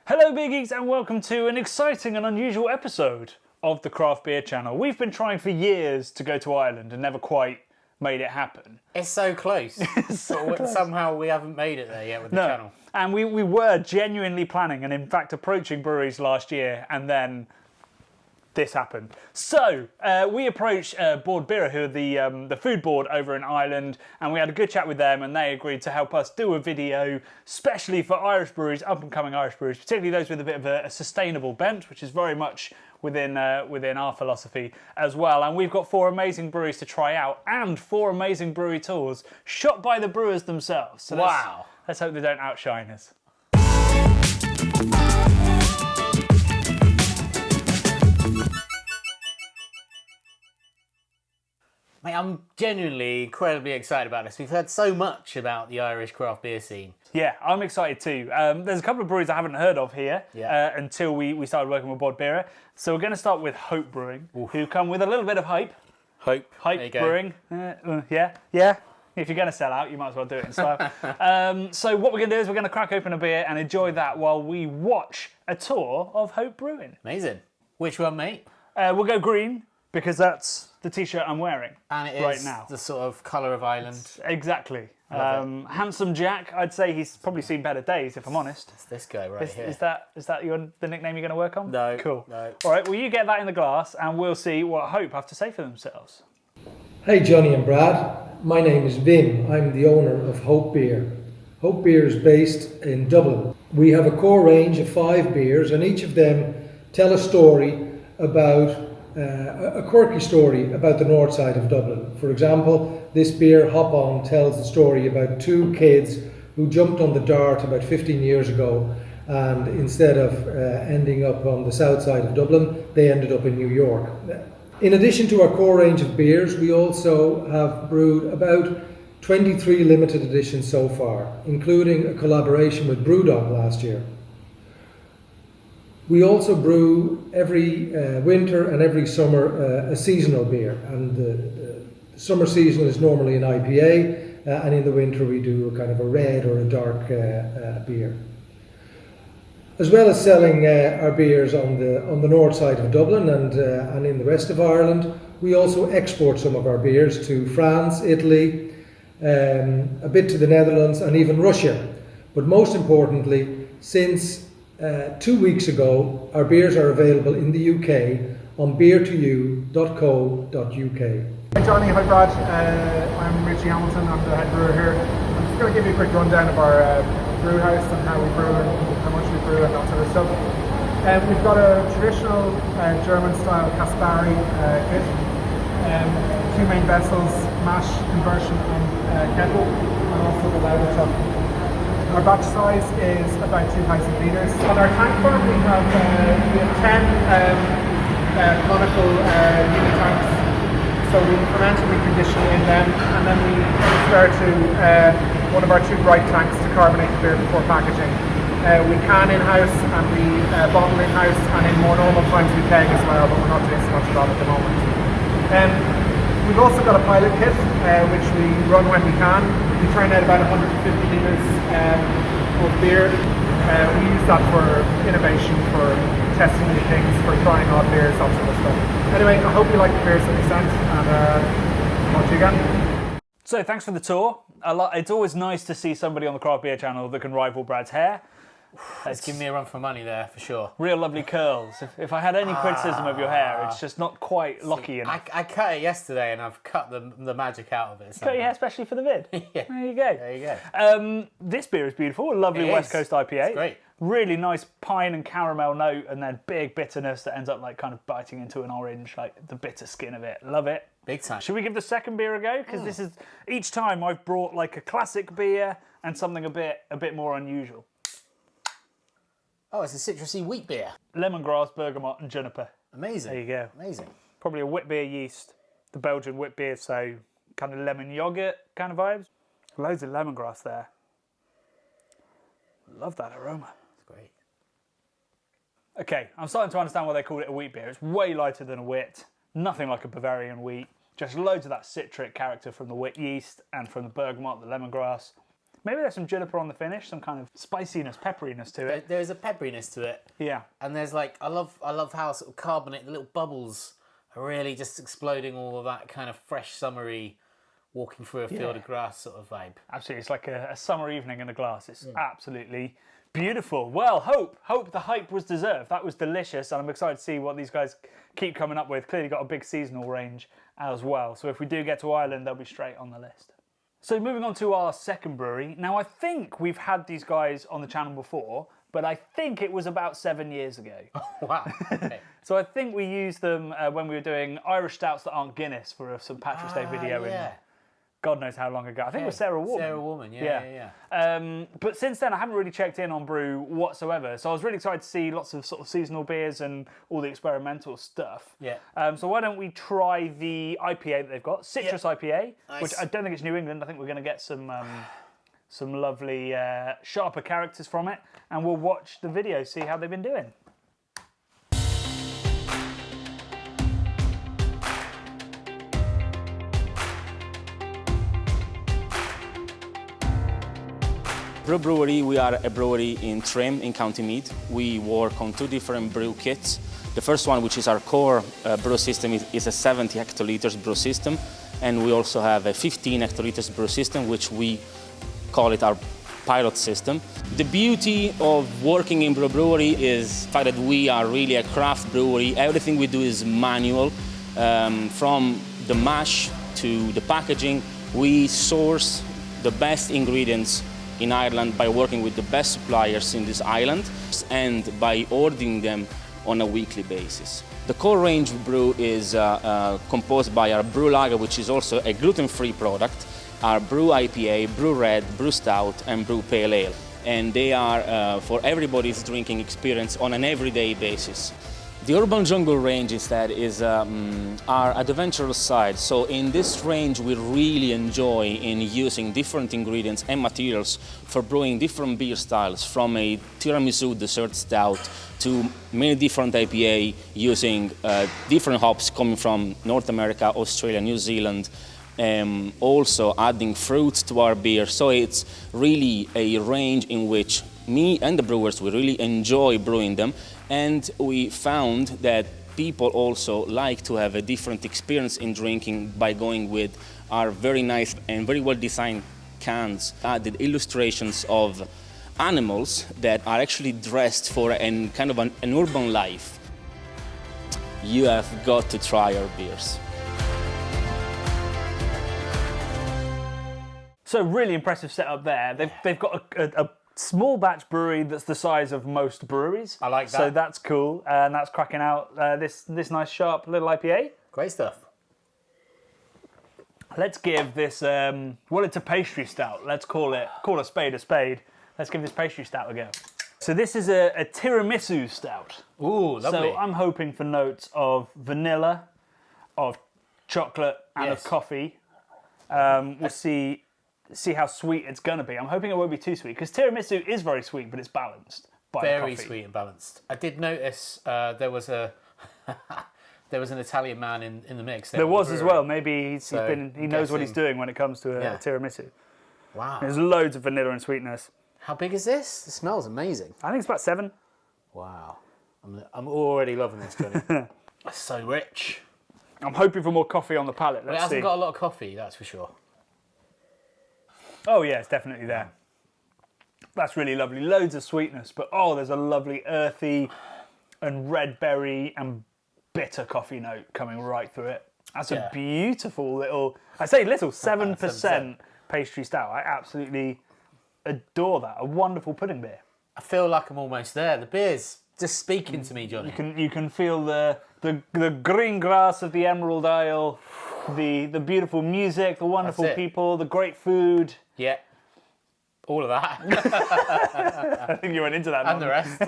Hello Beer Geeks and welcome to an exciting and unusual episode of the Craft Beer Channel. We've been trying for years to go to Ireland and never quite made it happen. It's so close. But somehow we haven't made it there yet with the channel. And we were genuinely planning and in fact approaching breweries last year, and then this happened. So we approached Bord Bia, who are the food board over in Ireland, and we had a good chat with them, and they agreed to help us do a video specially for Irish breweries, up and coming Irish breweries, particularly those with a bit of a sustainable bent, which is very much within our philosophy as well. And we've got 4 amazing breweries to try out and 4 amazing brewery tours shot by the brewers themselves. So wow. Let's hope they don't outshine us. Mate, I'm genuinely incredibly excited about this. We've heard so much about the Irish craft beer scene. Yeah, I'm excited too. There's a couple of breweries I haven't heard of here until we started working with Bord Bia. So we're going to start with Hope Brewing, who come with a little bit of hype. Hope Brewing. Yeah. If you're going to sell out, you might as well do it in style. So what we're going to do is we're going to crack open a beer and enjoy that while we watch a tour of Hope Brewing. Amazing. Which one, mate? We'll go green, because that's the t-shirt I'm wearing and it is right now. The sort of colour of Ireland. Exactly. Handsome Jack, I'd say he's probably seen better days, if I'm honest. It's this guy right here. Is that the nickname you're going to work on? No. Cool. No. All right, well, you get that in the glass, and we'll see what Hope have to say for themselves. Hey Johnny and Brad, my name is Vim. I'm the owner of Hope Beer. Hope Beer is based in Dublin. We have a core range of 5 beers, and each of them tell a story about a quirky story about the north side of Dublin. For example, this beer, Hop On, tells the story about 2 kids who jumped on the Dart about 15 years ago, and instead of ending up on the south side of Dublin, they ended up in New York. In addition to our core range of beers, we also have brewed about 23 limited editions so far, including a collaboration with Brewdog last year. We also brew every winter and every summer a seasonal beer, and the summer season is normally an IPA, and in the winter we do a kind of a red or a dark beer. As well as selling our beers on the north side of Dublin and in the rest of Ireland, we also export some of our beers to France, Italy, a bit to the Netherlands and even Russia. But most importantly, since 2 weeks ago, our beers are available in the UK on beer2u.co.uk. Hi Johnny, hi Brad. I'm Richie Hamilton, I'm the head brewer here. I'm just going to give you a quick rundown of our brew house and how we brew and how much we brew and that sort of stuff. We've got a traditional German style Caspari kit, 2 main vessels, mash, conversion and kettle, and also the lauter tub. Our batch size is about 2,000 litres. On our tank farm we have 10 conical unit tanks. So we ferment and we condition in them, and then we transfer to one of our 2 bright tanks to carbonate the beer before packaging. We can in-house and we bottle in-house, and in more normal times we keg as well, but we're not doing so much of that at the moment. We've also got a pilot kit, which we run when we can. We turn out about 150 litres of beer. We use that for innovation, for testing new things, for trying odd beers, that sort of stuff. Anyway, I hope you like the beers that we sent, and talk to you again. So thanks for the tour. It's always nice to see somebody on the Craft Beer Channel that can rival Brad's hair. It's giving me a run for money there, for sure. Real lovely curls. If I had any criticism of your hair, it's just not quite locky enough. I cut it yesterday and I've cut the magic out of it. Cut your hair especially for the vid. Yeah. There you go. There you go. This beer is beautiful. A lovely West Coast IPA. It's great. Really nice pine and caramel note, and then big bitterness that ends up like kind of biting into an orange, like the bitter skin of it. Love it. Big time. Should we give the second beer a go? Because this is, each time I've brought like a classic beer and something a bit more unusual. Oh, it's a citrusy wheat beer. Lemongrass, bergamot and juniper. Amazing. There you go. Amazing. Probably a wit beer yeast. The Belgian wit beer, so kind of lemon yogurt kind of vibes. Loads of lemongrass there. Love that aroma. It's great. Okay, I'm starting to understand why they called it a wheat beer. It's way lighter than a wit. Nothing like a Bavarian wheat. Just loads of that citric character from the wit yeast and from the bergamot, the lemongrass. Maybe there's some juniper on the finish, some kind of spiciness, pepperiness to it. There is a pepperiness to it. Yeah. And there's like, I love how sort of carbonate, the little bubbles are really just exploding all of that kind of fresh, summery, walking through a field of grass sort of vibe. Absolutely. It's like a summer evening in a glass. It's absolutely beautiful. Well, hope the hype was deserved. That was delicious, and I'm excited to see what these guys keep coming up with. Clearly got a big seasonal range as well. So if we do get to Ireland, they'll be straight on the list. So moving on to our second brewery. Now, I think we've had these guys on the channel before, but I think it was about 7 years ago. Wow. Okay. So I think we used them when we were doing Irish stouts that aren't Guinness for a St Patrick's Day video in God knows how long ago. I think it was Sarah Warman. Sarah Warman, yeah. But since then, I haven't really checked in on brew whatsoever. So I was really excited to see lots of sort of seasonal beers and all the experimental stuff. Yeah. So why don't we try the IPA that they've got, Citrus IPA, Nice. which I don't think it's New England. I think we're going to get some lovely sharper characters from it, and we'll watch the video, see how they've been doing. Brewery, we are a brewery in Trim, in County Meath. We work on 2 different brew kits. The first one, which is our core brew system, is a 70 hectoliters brew system. And we also have a 15 hectoliters brew system, which we call it our pilot system. The beauty of working in brewery is the fact that we are really a craft brewery. Everything we do is manual. From the mash to the packaging, we source the best ingredients in Ireland by working with the best suppliers in this island and by ordering them on a weekly basis. The core range of brew is composed by our brew lager, which is also a gluten-free product, our brew IPA, brew red, brew stout, and brew pale ale. And they are for everybody's drinking experience on an everyday basis. The Urban Jungle range instead is our adventurous side. So in this range we really enjoy in using different ingredients and materials for brewing different beer styles, from a tiramisu dessert stout to many different IPA using different hops coming from North America, Australia, New Zealand, also adding fruits to our beer. So it's really a range in which me and the brewers, we really enjoy brewing them, and we found that people also like to have a different experience in drinking by going with our very nice and very well designed cans, added illustrations of animals that are actually dressed for an kind of an urban life. You have got to try our beers. So really impressive setup there. They've got a small batch brewery that's the size of most breweries. I like that. So that's cool, and that's cracking out this nice sharp little IPA. Great stuff. Let's give this, well, it's a pastry stout. Let's call a spade a spade. Let's give this pastry stout a go. So this is a tiramisu stout. Ooh, lovely. So I'm hoping for notes of vanilla, of chocolate, and of coffee. We'll see how sweet it's going to be. I'm hoping it won't be too sweet, because tiramisu is very sweet, but it's balanced by the Very coffee. sweet and balanced. I did notice there was an Italian man in the mix. There was as well. Maybe he knows what he's guessing- doing when it comes to a tiramisu. Wow. There's loads of vanilla and sweetness. How big is this? It smells amazing. I think it's about 7. Wow. I'm already loving this, Johnny. It's so rich. I'm hoping for more coffee on the palate. But it Let's hasn't see. got a lot of coffee, that's for sure. Oh yeah, it's definitely there. That's really lovely. Loads of sweetness, but oh, there's a lovely earthy and red berry and bitter coffee note coming right through it. That's a beautiful little, I say little, 7% pastry stout. I absolutely adore that. A wonderful pudding beer. I feel like I'm almost there. The beer's just speaking to me, Johnny. You can feel the green grass of the Emerald Isle, the beautiful music, the wonderful people, the great food. Yeah. All of that. I think you went into that. And the rest.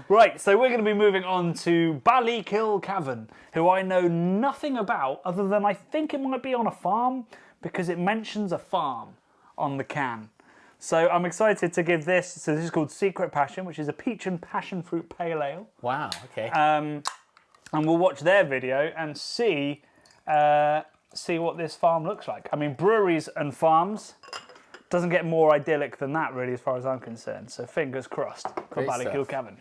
Right, so we're going to be moving on to Ballykilcavan, who I know nothing about other than I think it might be on a farm, because it mentions a farm on the can. So I'm excited to give this. So this is called Secret Passion, which is a peach and passion fruit pale ale. Wow, okay. And we'll watch their video and see what this farm looks like. I mean, breweries and farms Doesn't get more idyllic than that, really, as far as I'm concerned. So fingers crossed for Great stuff. Ballykilcavan.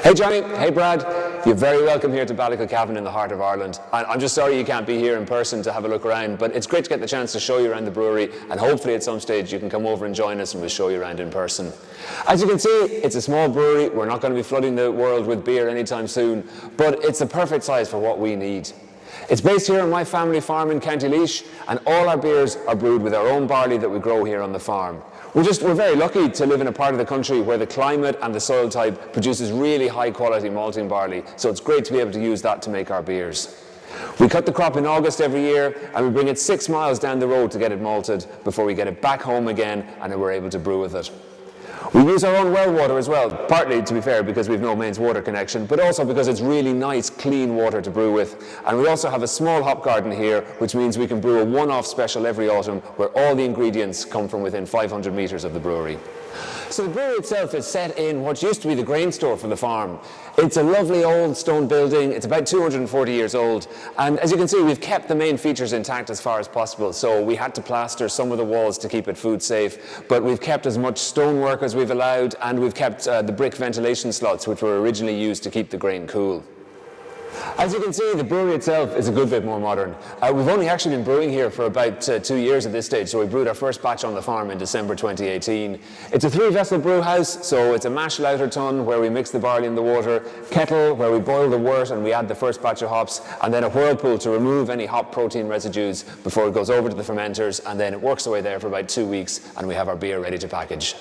Hey Johnny, hey Brad, you're very welcome here to Ballykilcavan in the heart of Ireland. I'm just sorry you can't be here in person to have a look around, but it's great to get the chance to show you around the brewery, and hopefully at some stage you can come over and join us and we'll show you around in person. As you can see, it's a small brewery. We're not going to be flooding the world with beer anytime soon, but it's the perfect size for what we need. It's based here on my family farm in County Laois, and all our beers are brewed with our own barley that we grow here on the farm. We're very lucky to live in a part of the country where the climate and the soil type produces really high quality malting barley, so it's great to be able to use that to make our beers. We cut the crop in August every year, and we bring it 6 miles down the road to get it malted before we get it back home again and then we're able to brew with it. We use our own well water as well, partly, to be fair, because we've no mains water connection, but also because it's really nice, clean water to brew with. And we also have a small hop garden here, which means we can brew a one-off special every autumn where all the ingredients come from within 500 metres of the brewery. So the brewery itself is set in what used to be the grain store for the farm. It's a lovely old stone building. It's about 240 years old. And as you can see, we've kept the main features intact as far as possible. So we had to plaster some of the walls to keep it food safe, but we've kept as much stonework as we've allowed, and we've kept the brick ventilation slots, which were originally used to keep the grain cool. As you can see, the brewery itself is a good bit more modern. We've only actually been brewing here for about 2 years at this stage, so we brewed our first batch on the farm in December 2018. It's a 3-vessel brew house, so it's a mash lauter tun where we mix the barley in the water, kettle where we boil the wort and we add the first batch of hops, and then a whirlpool to remove any hop protein residues before it goes over to the fermenters, and then it works away there for about 2 weeks and we have our beer ready to package.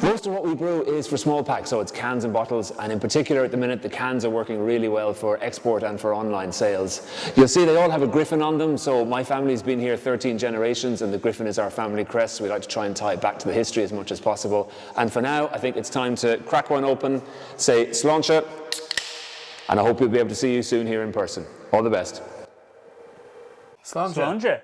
Most of what we brew is for small packs, so it's cans and bottles, and in particular at the minute the cans are working really well for export and for online sales. You'll see they all have a griffin on them, so my family's been here 13 generations and the griffin is our family crest. We like to try and tie it back to the history as much as possible. And for now, I think it's time to crack one open, say sláinte, and I hope we'll be able to see you soon here in person. All the best. Sláinte.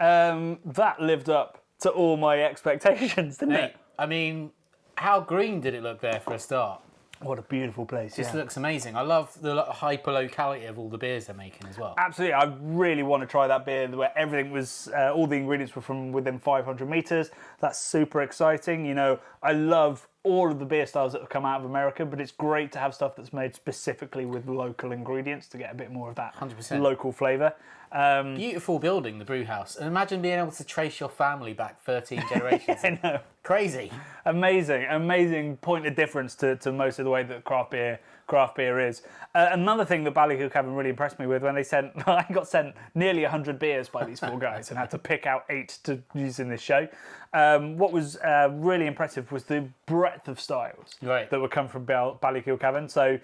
That lived up to all my expectations, didn't Mate, it? I mean, how green did it look there for a start? What a beautiful place. Just yeah. looks amazing. I love the hyper-locality of all the beers they're making as well. Absolutely, I really want to try that beer where everything was, all the ingredients were from within 500 metres. That's super exciting. You know, I love all of the beer styles that have come out of America, but it's great to have stuff that's made specifically with local ingredients to get a bit more of that 100%. local flavour. Beautiful building, the brew house. And imagine being able to trace your family back 13 generations. I know. Crazy. Amazing point of difference to most of the way that craft beer is. Another thing that Ballykilcavan really impressed me with when they sent, I got sent nearly 100 beers by these 4 guys and had to pick out 8 to use in this show. What was really impressive was the breadth of styles that would come from Ballykilcavan. So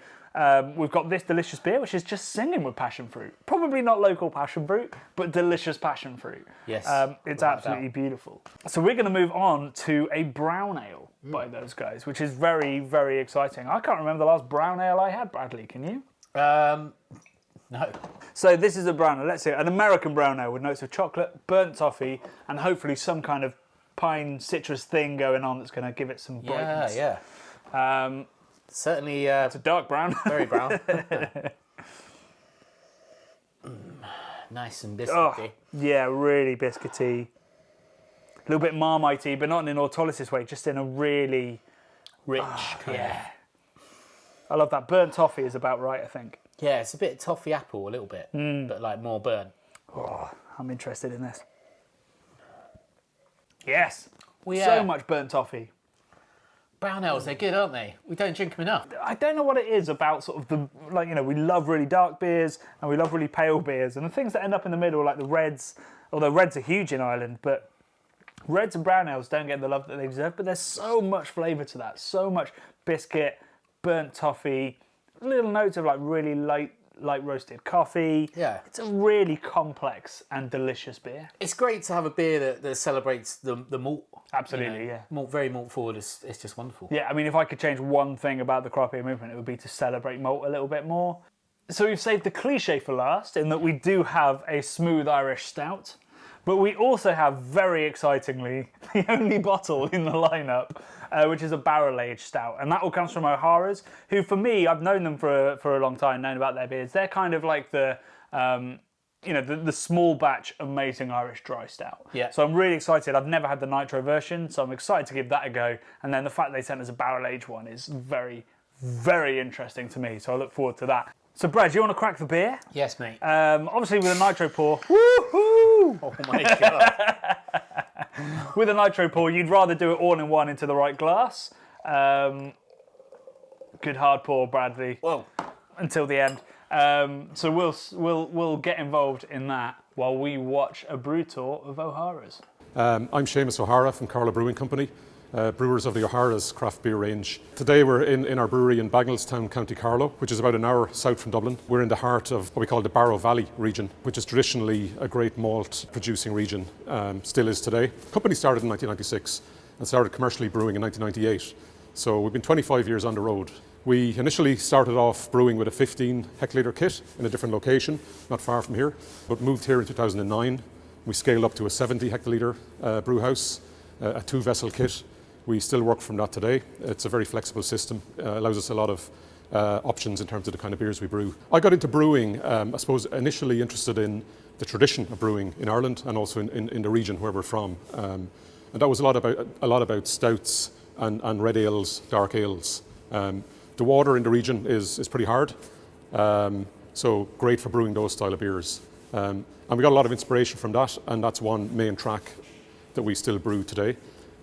we've got this delicious beer, which is just singing with passion fruit. Probably not local passion fruit, but delicious passion fruit. Yes. It's absolutely beautiful. So we're going to move on to a brown ale by those guys, which is very, very exciting. I can't remember the last brown ale I had, Bradley. Can you? No. So this is a brown ale. Let's see, an American brown ale with notes of chocolate, burnt toffee, and hopefully some kind of pine citrus thing going on that's going to give it some brightness. Yeah. Certainly. It's a dark brown. Very brown. Nice and biscuity. Oh, yeah, really biscuity. A little bit marmitey, but not in an autolysis way, just in a really rich yeah. I love that. Burnt toffee is about right, I think. Yeah, it's a bit toffee apple, a little bit, but like more burnt. Oh, I'm interested in this. Yes. Well, So much burnt toffee. Brown ales, they're good, aren't they? We don't drink them enough. I don't know what it is about sort of the, like, you know, we love really dark beers and we love really pale beers, and the things that end up in the middle, like the reds, although reds are huge in Ireland, but reds and brown ales don't get the love that they deserve, but there's so much flavour to that, so much biscuit, burnt toffee, little notes of like really light roasted coffee. Yeah. It's a really complex and delicious beer. It's great to have a beer that celebrates the malt. Absolutely, yeah. Very malt forward. It's just wonderful. Yeah, I mean, if I could change one thing about the craft beer movement, it would be to celebrate malt a little bit more. So we've saved the cliche for last, in that we do have a smooth Irish stout, but we also have, very excitingly, the only bottle in the lineup, which is a barrel-aged stout. And that all comes from O'Hara's, who, for me, I've known them for a long time, known about their beers. They're kind of like the the small batch amazing Irish dry stout. Yeah. So I'm really excited. I've never had the nitro version, so I'm excited to give that a go. And then the fact they sent us a barrel aged one is very, very interesting to me. So I look forward to that. So Brad, do you want to crack the beer? Yes, mate. Obviously with a nitro pour, woohoo! Oh my god. With a nitro pour, you'd rather do it all in one into the right glass. Good hard pour, Bradley. Whoa. Until the end. So we'll get involved in that while we watch a brew tour of O'Hara's. I'm Seamus O'Hara from Carlow Brewing Company, brewers of the O'Hara's craft beer range. Today we're in our brewery in Bagnallstown, County Carlow, which is about an hour south from Dublin. We're in the heart of what we call the Barrow Valley region, which is traditionally a great malt producing region, still is today. The company started in 1996 and started commercially brewing in 1998. So we've been 25 years on the road. We initially started off brewing with a 15 hectolitre kit in a different location, not far from here, but moved here in 2009. We scaled up to a 70 hectolitre brew house, a 2-vessel kit. We still work from that today. It's a very flexible system, allows us a lot of options in terms of the kind of beers we brew. I got into brewing, I suppose, initially interested in the tradition of brewing in Ireland and also in the region where we're from. And that was a lot about stouts and red ales, dark ales. The water in the region is pretty hard, so great for brewing those style of beers. And we got a lot of inspiration from that, and that's one main track that we still brew today.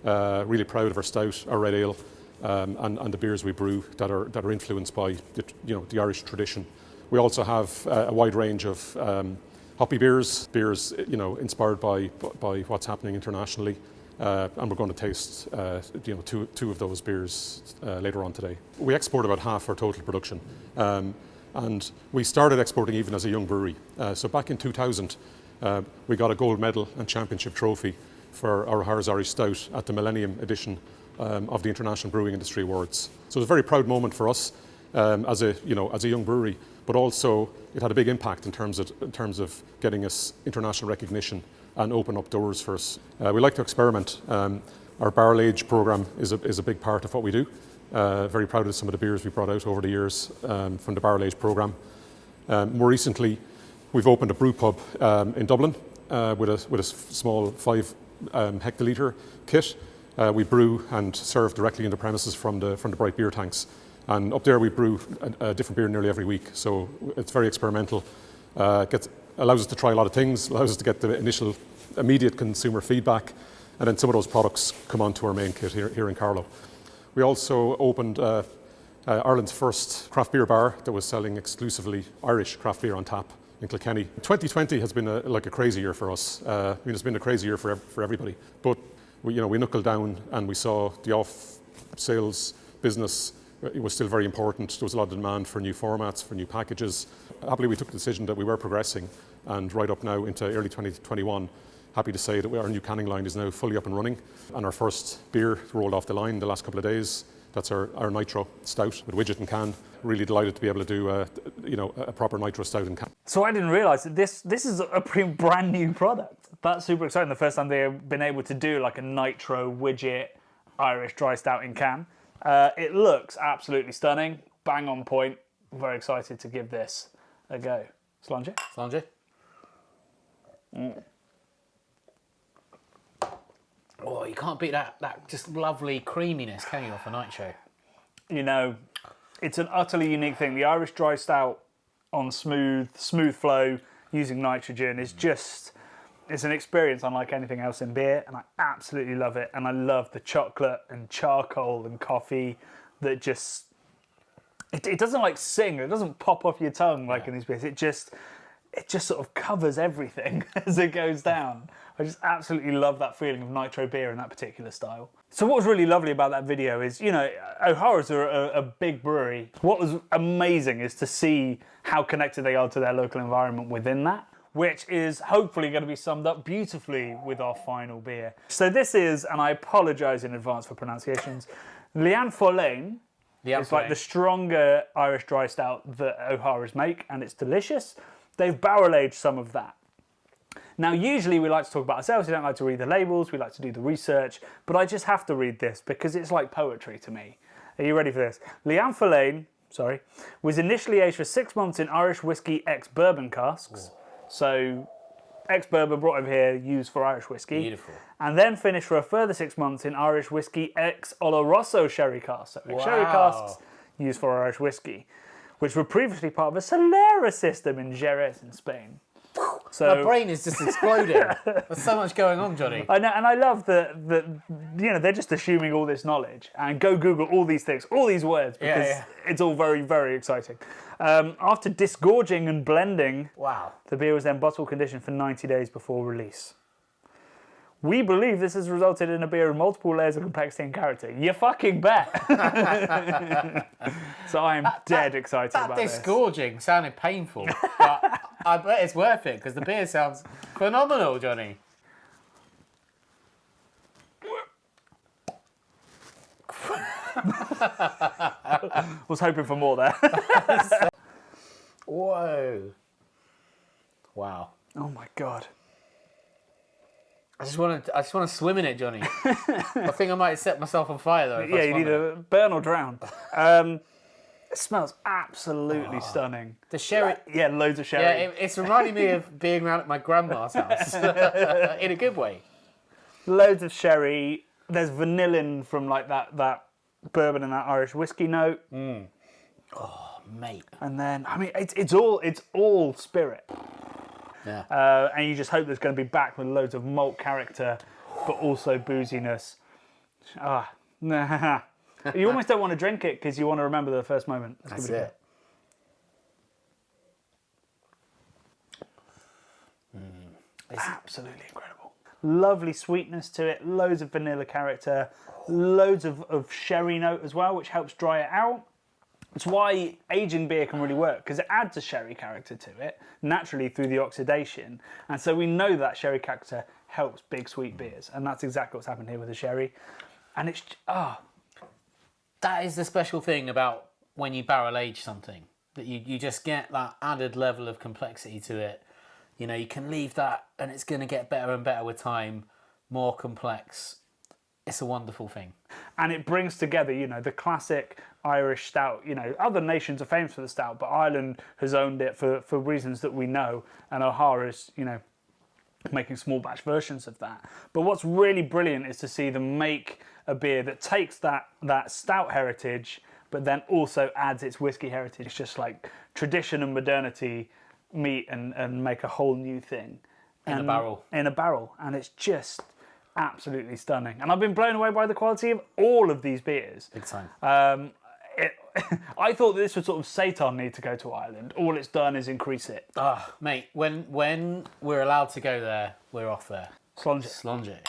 Really proud of our stout, our red ale, and the beers we brew that are influenced by the Irish tradition. We also have a wide range of hoppy beers inspired by what's happening internationally. And we're going to taste two of those beers later on today. We export about half our total production, and we started exporting even as a young brewery. So back in 2000, we got a gold medal and championship trophy for our O'Hara's Irish Stout at the Millennium edition of the International Brewing Industry Awards. So it was a very proud moment for us as a young brewery, but also it had a big impact in terms of getting us international recognition and open up doors for us. We like to experiment. Our barrel age program is a big part of what we do. Very proud of some of the beers we brought out over the years from the barrel age program. More recently, we've opened a brew pub in Dublin with a small 5 hectolitre kit. We brew and serve directly in the premises from the bright beer tanks. And up there we brew a different beer nearly every week. So it's very experimental. Allows us to try a lot of things, allows us to get the initial immediate consumer feedback, and then some of those products come onto our main kit here in Carlow. We also opened Ireland's first craft beer bar that was selling exclusively Irish craft beer on tap in Kilkenny. 2020 has been a crazy year for us. It's been a crazy year for everybody. But we knuckled down and we saw the off sales business. It was still very important. There was a lot of demand for new formats, for new packages. Happily, we took the decision that we were progressing, and right up now into early 2021, happy to say that our new canning line is now fully up and running, and our first beer rolled off the line the last couple of days. That's our nitro stout with widget and can. Really delighted to be able to do a proper nitro stout and can. So I didn't realise that this is a pretty brand new product. That's super exciting. The first time they've been able to do like a nitro widget Irish dry stout in can. It looks absolutely stunning, bang on point. Very excited to give this a go. Slange? Sanjay? Oh, you can't beat that just lovely creaminess, can you, off a nitro? It's an utterly unique thing. The Irish dry stout on smooth flow using nitrogen is just, it's an experience unlike anything else in beer, and I absolutely love it. And I love the chocolate and charcoal and coffee that just, it doesn't like sing, it doesn't pop off your tongue like in these beers. It just sort of covers everything as it goes down. I just absolutely love that feeling of nitro beer in that particular style. So what was really lovely about that video is, O'Hara's are a big brewery. What was amazing is to see how connected they are to their local environment within that, which is hopefully going to be summed up beautifully with our final beer. So this is, and I apologise in advance for pronunciations, Leanne Folane. It's like the stronger Irish dry stout that O'Hara's make, and it's delicious. They've barrel aged some of that. Now, usually we like to talk about ourselves. We don't like to read the labels. We like to do the research. But I just have to read this because it's like poetry to me. Are you ready for this? Leanne Folane, was initially aged for 6 months in Irish whiskey ex-bourbon casks. So ex-bourbon brought over here, used for Irish whiskey. Beautiful. And then finished for a further 6 months in Irish whiskey ex-Oloroso sherry casks. So ex-sherry casks used for Irish whiskey, which were previously part of a Solera system in Jerez in Spain. So My brain is just exploding. There's so much going on, Johnny. I know, and I love that they're just assuming all this knowledge and go Google all these things, all these words, because it's all very, very exciting. After disgorging and blending, Wow. the beer was then bottle conditioned for 90 days before release. We believe this has resulted in a beer with multiple layers of complexity and character. You fucking bet. So I am dead excited about this. That disgorging sounded painful, but I bet it's worth it because the beer sounds phenomenal, Johnny. Was hoping for more there. Whoa. Wow. Oh my god. I just want to swim in it, Johnny. I think I might set myself on fire though. Yeah, you either burn or drown. It smells absolutely stunning. The sherry. Yeah, loads of sherry. Yeah, it's reminding me of being around at my grandma's house in a good way. Loads of sherry. There's vanillin from like that bourbon and that Irish whiskey note. Oh, mate. And then I mean it's all spirit. Yeah. And you just hope there's going to be back with loads of malt character, but also booziness. You almost don't want to drink it because you want to remember the first moment. That's it. It's absolutely incredible. Lovely sweetness to it, loads of vanilla character, loads of sherry note as well, which helps dry it out. It's why aging beer can really work, because it adds a sherry character to it, naturally through the oxidation. And so we know that sherry character helps big sweet beers, and that's exactly what's happened here with the sherry. And it's, That is the special thing about when you barrel age something, that you just get that added level of complexity to it. You know, you can leave that and it's going to get better and better with time, more complex. It's a wonderful thing. And it brings together, you know, the classic Irish stout. You know, other nations are famous for the stout, but Ireland has owned it for reasons that we know. And O'Hara's, you know, making small batch versions of that. But what's really brilliant is to see them make a beer that takes that stout heritage, but then also adds its whiskey heritage. It's just like tradition and modernity meet and make a whole new thing. In a barrel. In a barrel. And it's just absolutely stunning. And I've been blown away by the quality of all of these beers. Big time. I thought that this would sort of Satan need to go to Ireland. All it's done is increase it. Mate, when we're allowed to go there, we're off there. Slonge it. Slonge it.